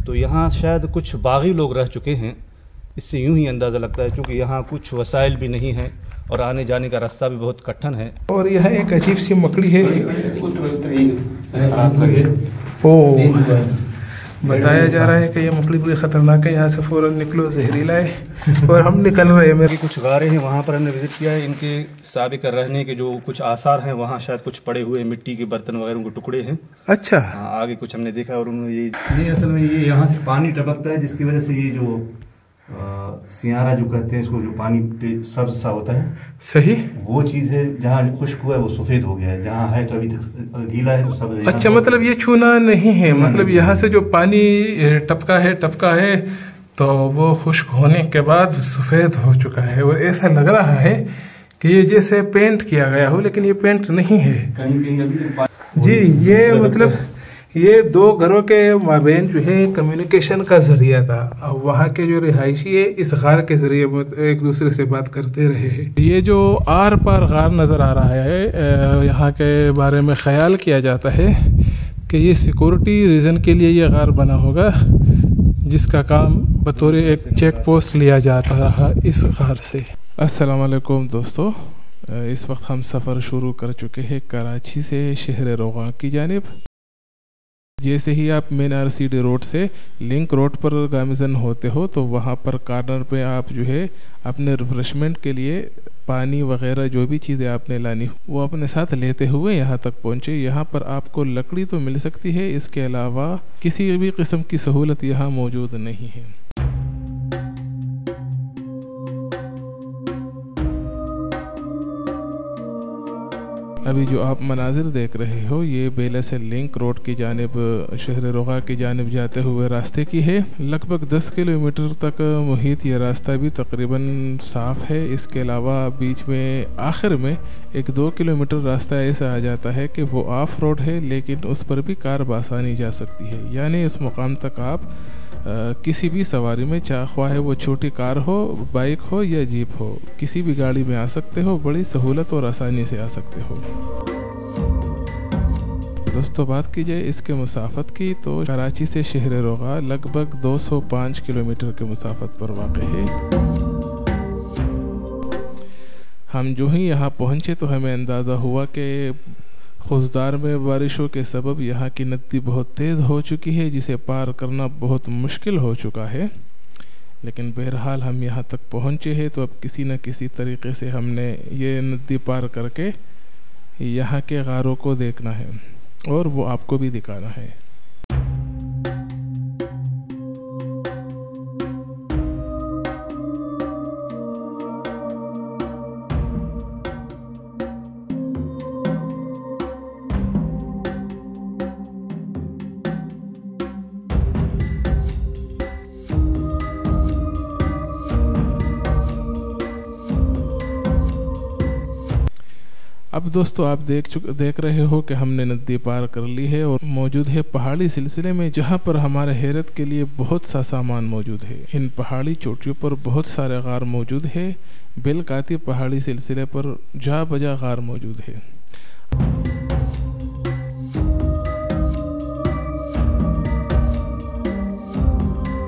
तो यहाँ शायद कुछ बागी लोग रह चुके हैं, इससे यूं ही अंदाज़ा लगता है, क्योंकि यहाँ कुछ वसाइल भी नहीं है और आने जाने का रास्ता भी बहुत कठिन है। और यह एक अजीब सी मकड़ी है। ओह, बताया जा रहा है कि यह मकड़ी बड़ी ख़तरनाक है, यहाँ से फ़ौरन निकलो, जहरीला है। और हम निकल रहे हैं। मेरी कुछ गारे हैं, वहाँ पर हमने विज़िट किया है। इनके साबिक़ रहने के जो कुछ आसार हैं, वहाँ शायद कुछ पड़े हुए मिट्टी के बर्तन वगैरह के टुकड़े हैं। अच्छा। हाँ, आगे कुछ हमने देखा। और उन्होंने ये असल में ये यहाँ से पानी टपकता है, जिसकी वजह से ये जो सियारा जो कहते हैं इसको, जो पानी पे सब्ज सा होता है, सही वो चीज़ है। जहाँ खुश्क हुआ है वो सफ़ेद हो गया है, जहाँ है तो अभी तक गीला है तो सब। अच्छा, मतलब ये छूना नहीं है, मतलब यहाँ से जो पानी टपका है तो वो खुश्क होने के बाद सफ़ेद हो चुका है। और ऐसा लग रहा है कि ये जैसे पेंट किया गया हो, लेकिन ये पेंट नहीं है। कहीं अभी जी, ये मतलब ये दो घरों के माबेन जो है कम्युनिकेशन का जरिया था। वहाँ के जो रिहायशी है इस गार के जरिए एक दूसरे से बात करते रहे हैं। ये जो आर पार गार नज़र आ रहा है, यहाँ के बारे में ख्याल किया जाता है कि ये सिक्योरिटी रीज़न के लिए ये गार बना होगा, जिसका काम बतौर एक चेक पोस्ट लिया जाता रहा इस गार से। अस्सलाम वालेकुम दोस्तों, इस वक्त हम सफ़र शुरू कर चुके हैं कराची से शहर रोगा की जानिब। जैसे ही आप मेन RCD रोड से लिंक रोड पर गामिज़न होते हो तो वहाँ पर कॉर्नर पे आप जो है अपने रिफ्रेशमेंट के लिए पानी वगैरह जो भी चीज़ें आपने लानी वो अपने साथ लेते हुए यहाँ तक पहुँचे। यहाँ पर आपको लकड़ी तो मिल सकती है, इसके अलावा किसी भी किस्म की सहूलत यहाँ मौजूद नहीं है। अभी जो आप मनाजिर देख रहे हो ये बेला से लिंक रोड की जानिब शहर रोगा की जानिब जाते हुए रास्ते की है। लगभग 10 किलोमीटर तक मुहित ये रास्ता भी तकरीबन साफ़ है। इसके अलावा बीच में आखिर में 1-2 किलोमीटर रास्ता ऐसा आ जाता है कि वो ऑफ रोड है, लेकिन उस पर भी कार बासानी जा सकती है। यानी इस मुकाम तक आप किसी भी सवारी में, ख्वाह है वो छोटी कार हो, बाइक हो या जीप हो, किसी भी गाड़ी में आ सकते हो। बड़ी सहूलत और आसानी से आ सकते हो। दोस्तों, बात की जाए इसके मुसाफत की तो कराची से शहर रोगा लगभग 205 किलोमीटर के मुसाफत पर वाक़ है। हम जो ही यहाँ पहुँचे तो हमें अंदाज़ा हुआ कि खुशदार में बारिशों के सबब यहाँ की नदी बहुत तेज़ हो चुकी है, जिसे पार करना बहुत मुश्किल हो चुका है। लेकिन बहरहाल हम यहाँ तक पहुँचे हैं तो अब किसी न किसी तरीके से हमने ये नदी पार करके यहाँ के गारों को देखना है और वो आपको भी दिखाना है। अब दोस्तों, आप देख रहे हो कि हमने नदी पार कर ली है और मौजूद है पहाड़ी सिलसिले में, जहाँ पर हमारे हैरत के लिए बहुत सा सामान मौजूद है। इन पहाड़ी चोटियों पर बहुत सारे गार मौजूद है। बेलकाती पहाड़ी सिलसिले पर जा बजा गार मौजूद है।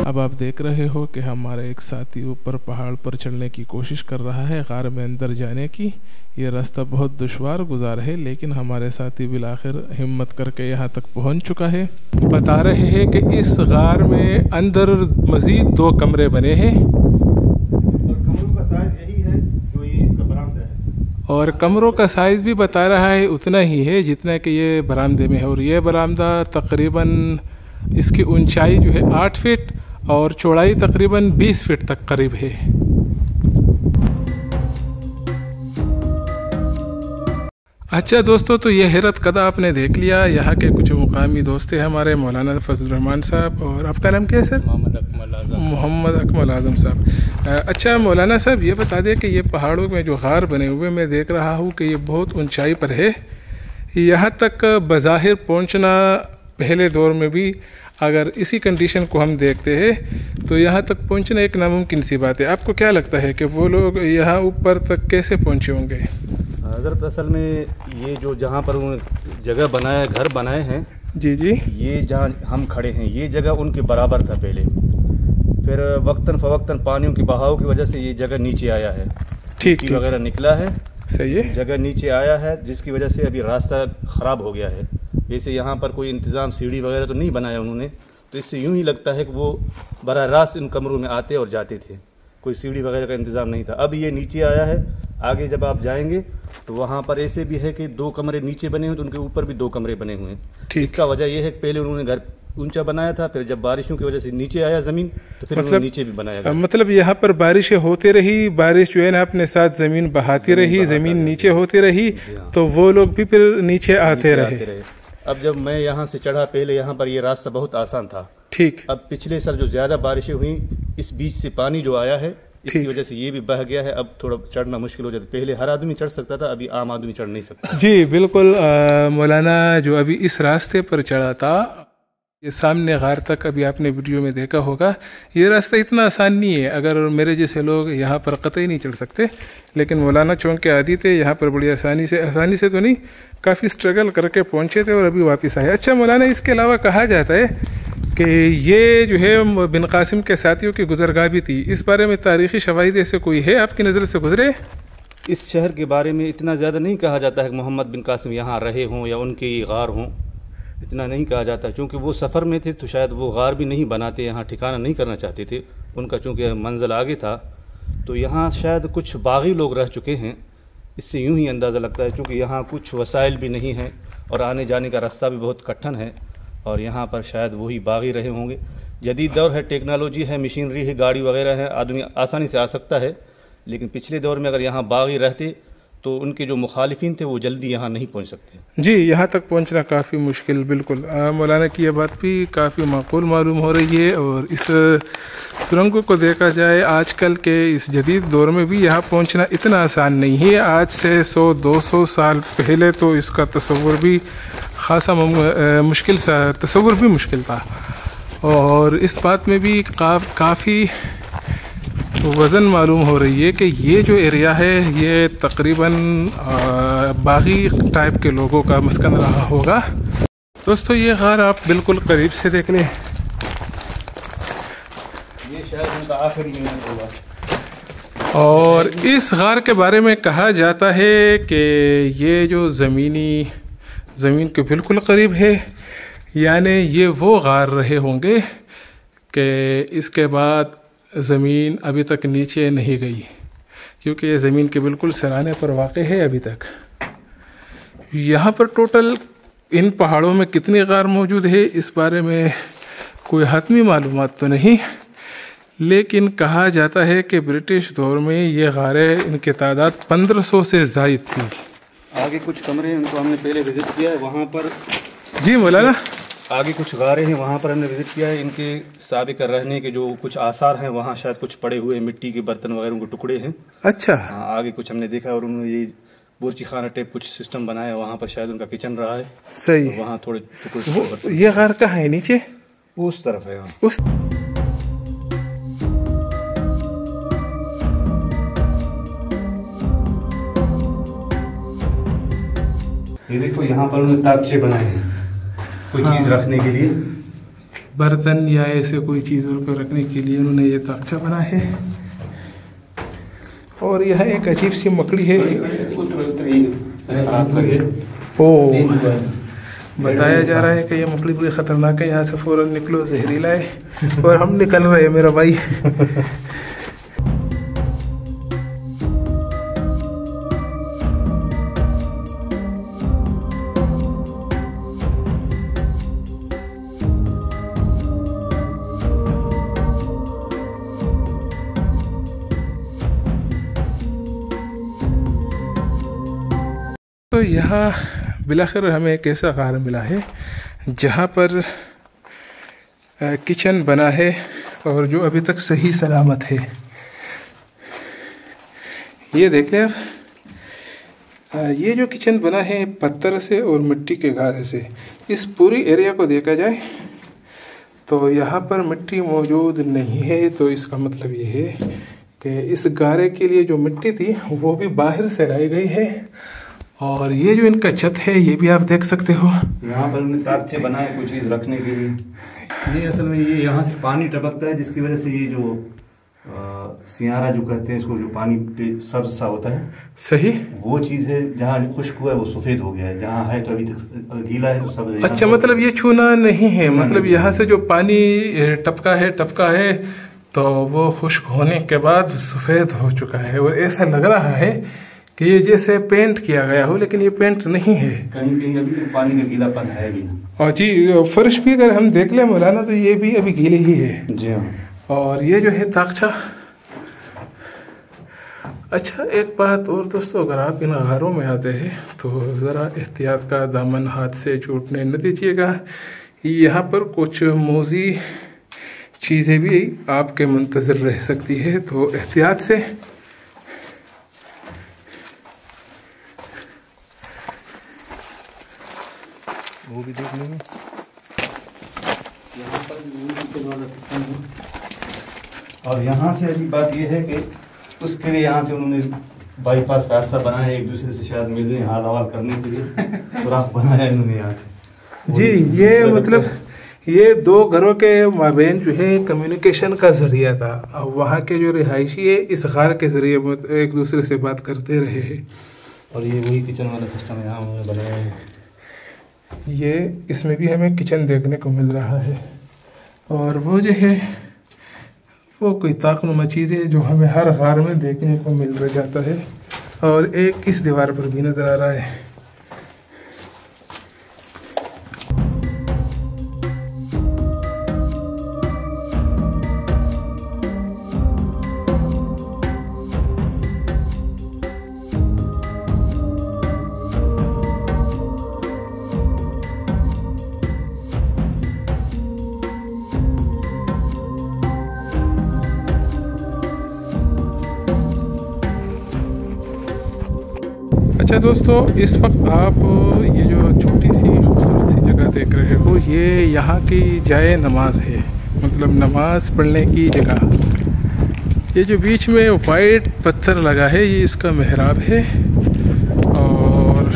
अब आप देख रहे हो कि हमारा एक साथी ऊपर पहाड़ पर चढ़ने की कोशिश कर रहा है गार में अंदर जाने की। ये रास्ता बहुत दुश्वार गुजार है, लेकिन हमारे साथी बिलाखिर हिम्मत करके यहाँ तक पहुँच चुका है। बता रहे हैं कि इस गार में अंदर मज़ीद 2 कमरे बने हैं और कमरों का साइज़ यही है जो ये इसका बरामदा है। और कमरों का साइज़ भी बता रहा है उतना ही है जितना कि ये बरामदे में है। और ये बरामदा तकरीबन इसकी ऊंचाई जो है 8 फीट और चौड़ाई तकरीबन 20 फीट तक करीब है। अच्छा दोस्तों, तो ये हैरत कदा आपने देख लिया। यहाँ के कुछ मुकामी दोस्त हैं हमारे, मौलाना फजल रहमान साहब, और आपका नाम क्या है सर? मोहम्मद अकमल आज़म साहब। अच्छा मौलाना साहब, ये बता दें कि ये पहाड़ों में जो गार बने हुए मैं देख रहा हूँ कि ये बहुत ऊंचाई पर है। यहाँ तक बज़ाहिर पहुँचना पहले दौर में भी अगर इसी कंडीशन को हम देखते हैं तो यहाँ तक पहुँचना एक नामुमकिन सी बात है। आपको क्या लगता है कि वो लोग यहाँ ऊपर तक कैसे पहुँचे होंगे? हज़रत असल में ये जो जहाँ पर उन्होंने जगह बनाया, घर बनाए हैं, जी जी। ये जहाँ हम खड़े हैं ये जगह उनके बराबर था पहले, फिर वक्तन फवक्तन पानियों के बहाव की वजह से ये जगह नीचे आया है, ठीक वगैरह निकला है, सही है, जगह नीचे आया है, जिसकी वजह से अभी रास्ता ख़राब हो गया है। जैसे यहाँ पर कोई इंतज़ाम सीढ़ी वगैरह तो नहीं बनाया उन्होंने, तो इससे यूँ ही लगता है कि वो बराह रास्त इन कमरों में आते और जाते थे, कोई सीढ़ी वगैरह का इंतज़ाम नहीं था। अब ये नीचे आया है, आगे जब आप जाएंगे तो वहाँ पर ऐसे भी है कि 2 कमरे नीचे बने हुए तो उनके ऊपर भी 2 कमरे बने हुए हैं। इसका वजह यह है कि पहले उन्होंने घर ऊंचा बनाया था, फिर जब बारिशों की वजह से नीचे आया ज़मीन तो फिर मतलब नीचे भी बनाया। मतलब यहाँ पर बारिशें होती रही, बारिश जो है ना अपने साथ ज़मीन बहाती रही, ज़मीन नीचे होती रही, तो वो लोग भी फिर नीचे आते रहे। अब जब मैं यहाँ से चढ़ा, पहले यहाँ पर ये रास्ता बहुत आसान था, ठीक। अब पिछले साल जो ज़्यादा बारिशें हुई, इस बीच से पानी जो आया है इसकी वजह से ये भी बह गया है, अब थोड़ा चढ़ना मुश्किल हो जाता है। पहले हर आदमी चढ़ सकता था, अभी आम आदमी चढ़ नहीं सकता। जी बिल्कुल। मौलाना जो अभी इस रास्ते पर चढ़ा था, ये सामने गार तक अभी आपने वीडियो में देखा होगा, ये रास्ता इतना आसान नहीं है, अगर मेरे जैसे लोग यहाँ पर कतई नहीं चढ़ सकते, लेकिन मौलाना चौक के आदी थे, यहाँ पर बड़ी आसानी से तो नहीं, काफ़ी स्ट्रगल करके पहुँचे थे और अभी वापस आए। अच्छा मौलाना, इसके अलावा कहा जाता है कि ये जो है बिन कासिम के साथियों की गुजरगाह भी थी, इस बारे में तारीख़ी शवाहिद ऐसे कोई है आपकी नज़र से गुजरे? इस शहर के बारे में इतना ज़्यादा नहीं कहा जाता है कि मोहम्मद बिन कासिम यहाँ रहे हों या उनके गार हों, इतना नहीं कहा जाता, क्योंकि वो सफ़र में थे तो शायद वो गार भी नहीं बनाते, यहाँ ठिकाना नहीं करना चाहते थे, उनका चूँकि मंजिल आगे था, तो यहाँ शायद कुछ बागी लोग रह चुके हैं, इससे यूँ ही अंदाज़ा लगता है, क्योंकि यहाँ कुछ वसाइल भी नहीं हैं और आने जाने का रास्ता भी बहुत कठिन है, और यहाँ पर शायद वही बागी रहे होंगे। जदीद दौर है, टेक्नोलॉजी है, मशीनरी है, गाड़ी वगैरह है, आदमी आसानी से आ सकता है, लेकिन पिछले दौर में अगर यहाँ बागी रहते तो उनके जो मुखालिफिन थे वो जल्दी यहाँ नहीं पहुँच सकते। जी, यहाँ तक पहुँचना काफ़ी मुश्किल, बिल्कुल। मौलाना की यह बात भी काफ़ी माकूल मालूम हो रही है, और इस सुरंग को देखा जाए आजकल के इस जदीद दौर में भी यहाँ पहुँचना इतना आसान नहीं है। आज से 100-200 साल पहले तो इसका तस्वुर भी खासा मुश्किल सा तस्वुर भी मुश्किल था, और इस बात में भी काफ़ी वज़न मालूम हो रही है कि ये जो एरिया है ये तकरीबन बागी टाइप के लोगों का मस्कन रहा होगा। दोस्तों, ये गार आप बिल्कुल करीब से देख लें, ये शायद उनका आखिरी यूनिट होगा। और इस गार के बारे में कहा जाता है कि ये जो ज़मीन के बिल्कुल करीब है, यानी ये वो गार रहे होंगे कि इसके बाद ज़मीन अभी तक नीचे नहीं गई, क्योंकि ये ज़मीन के बिल्कुल सराहने पर वाक़ई है। अभी तक यहाँ पर टोटल इन पहाड़ों में कितनी गार मौजूद है इस बारे में कोई हतमी मालूमात तो नहीं, लेकिन कहा जाता है कि ब्रिटिश दौर में ये गारें, इनकी तादाद 1500 से ज़ायद थी। आगे कुछ कमरे हैं, उनको हमने पहले विज़िट किया है, वहाँ पर। जी मौलाना, आगे कुछ गारें हैं, वहाँ पर हमने विज़िट किया है, इनके साबिक़ रहने के जो कुछ आसार हैं, वहाँ शायद कुछ पड़े हुए मिट्टी के बर्तन वगैरह के टुकड़े हैं। अच्छा। हाँ, आगे कुछ हमने देखा, और उन्होंने ये बुर्जी खाना टाइप कुछ सिस्टम बनाया, वहाँ पर शायद उनका किचन रहा है। सही। तो वहाँ थोड़े टुकड़े। ये गार कहाँ है? नीचे उस तरफ है। उस ये देखो, यहाँ पर उन्होंने ताकचे बनाए हैं कोई चीज़ रखने के लिए, बर्तन या ऐसे कोई चीज़ को रखने के लिए उन्होंने ये ताकचा बना है। और यह एक अजीब सी मकड़ी है। ओ, बताया जा रहा है कि यह मकड़ी बड़ी ख़तरनाक है, यहाँ से फ़ौरन निकलो, जहरीला है। और हम निकल रहे हैं मेरा भाई। तो यहाँ बिलाखिर हमें एक ऐसा गार मिला है जहाँ पर किचन बना है, और जो अभी तक सही सलामत है। ये देखें आप, ये जो किचन बना है पत्थर से और मिट्टी के गारे से। इस पूरी एरिया को देखा जाए तो यहाँ पर मिट्टी मौजूद नहीं है, तो इसका मतलब ये है कि इस गारे के लिए जो मिट्टी थी वो भी बाहर से लाई गई है, और ये जो इनका छत है ये भी आप देख सकते हो। यहाँ पर उन्होंने ताकचे बनाए कुछ चीज़ रखने के लिए। नहीं, असल में ये यहाँ से पानी टपकता है, जिसकी वजह से ये जो सियारा जो कहते हैं इसको, जो पानी पे सब्ज सा होता है, सही वो चीज़ है। जहाँ खुश्क हुआ है वो सफ़ेद हो गया है, जहाँ है तो अभी तक गीला है तो सब। अच्छा, मतलब ये छूना नहीं है, मतलब यहाँ से जो पानी टपका है तो वो खुश्क होने के बाद सफ़ेद हो चुका है। और ऐसा लग रहा है कि ये जैसे पेंट किया गया हो, लेकिन ये पेंट नहीं है। कहीं कहीं अभी तो पानी का गीलापन है भी। और जी फर्श भी अगर हम देख लें मौलाना तो ये भी अभी गीले ही है। जी हाँ। और ये जो है ताकचा। अच्छा, एक बात और दोस्तों, अगर आप इन गारों में आते हैं तो ज़रा एहतियात का दामन हाथ से छूटने न दीजिएगा। यहाँ पर कुछ मोज़ी चीज़ें भी आपके मुंतज़र रह सकती है, तो एहतियात से। वो भी देख लेंगे। यहाँ पर सिस्टम है। और यहाँ से अभी बात यह है कि उसके लिए यहाँ से उन्होंने बाईपास रास्ता बनाया है, एक दूसरे से शायद मिलने हाल हवाल करने के लिए सुराख बनाया इन्होंने यहाँ से। जी, ये मतलब ये दो घरों के माबेन जो है कम्युनिकेशन का जरिया था। अब वहाँ के जो रिहायशी है इस गार के जरिए एक दूसरे से बात करते रहे हैं। और ये वही किचन वाला सिस्टम यहाँ उन्होंने बनाया है। ये इसमें भी हमें किचन देखने को मिल रहा है। और वो जो है वो कोई ताकनुमा चीज़ है जो हमें हर गार में देखने को मिल जाता है। और एक इस दीवार पर भी नज़र आ रहा है। अच्छा दोस्तों, इस वक्त आप ये जो छोटी सी खूबसूरत सी जगह देख रहे हो, ये यहाँ की जाए नमाज है, मतलब नमाज पढ़ने की जगह। ये जो बीच में वाइट पत्थर लगा है ये इसका मेहराब है। और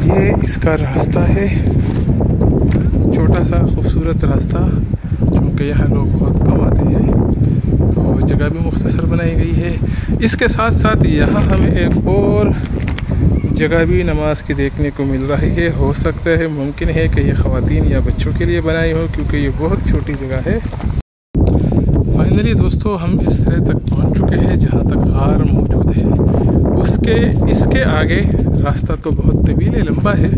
ये इसका रास्ता है, छोटा सा खूबसूरत रास्ता, क्योंकि यहाँ लोग बहुत कम आते हैं तो जगह भी मुख्तसर बनाई गई है। इसके साथ साथ यहाँ हमें एक और जगह भी नमाज की देखने को मिल रही है। हो सकता है, मुमकिन है कि ये ख़वातीन या बच्चों के लिए बनाई हो, क्योंकि ये बहुत छोटी जगह है। फाइनली दोस्तों, हम इस सिरे तक पहुँच चुके हैं जहाँ तक गार मौजूद है। इसके आगे रास्ता तो बहुत तवील लंबा है,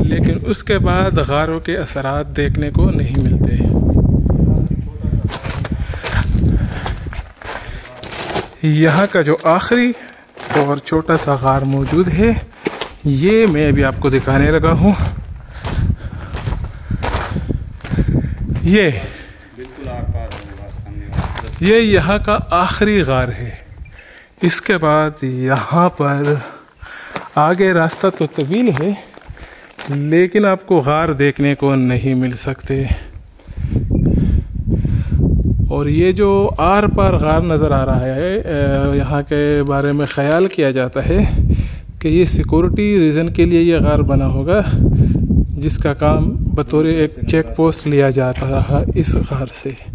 लेकिन उसके बाद गारों के असरात देखने को नहीं मिलते। यहाँ का जो आखिरी और छोटा सा गार मौजूद है, ये मैं अभी आपको दिखाने लगा हूँ। ये यहाँ का आखिरी गार है। इसके बाद यहाँ पर आगे रास्ता तो तवील है, लेकिन आपको गार देखने को नहीं मिल सकते। और ये जो आर पार गार नज़र आ रहा है, यहाँ के बारे में ख्याल किया जाता है कि ये सिक्योरिटी रीज़न के लिए ये गार बना होगा, जिसका काम बतौर एक चेक पोस्ट लिया जाता रहा इस गार से।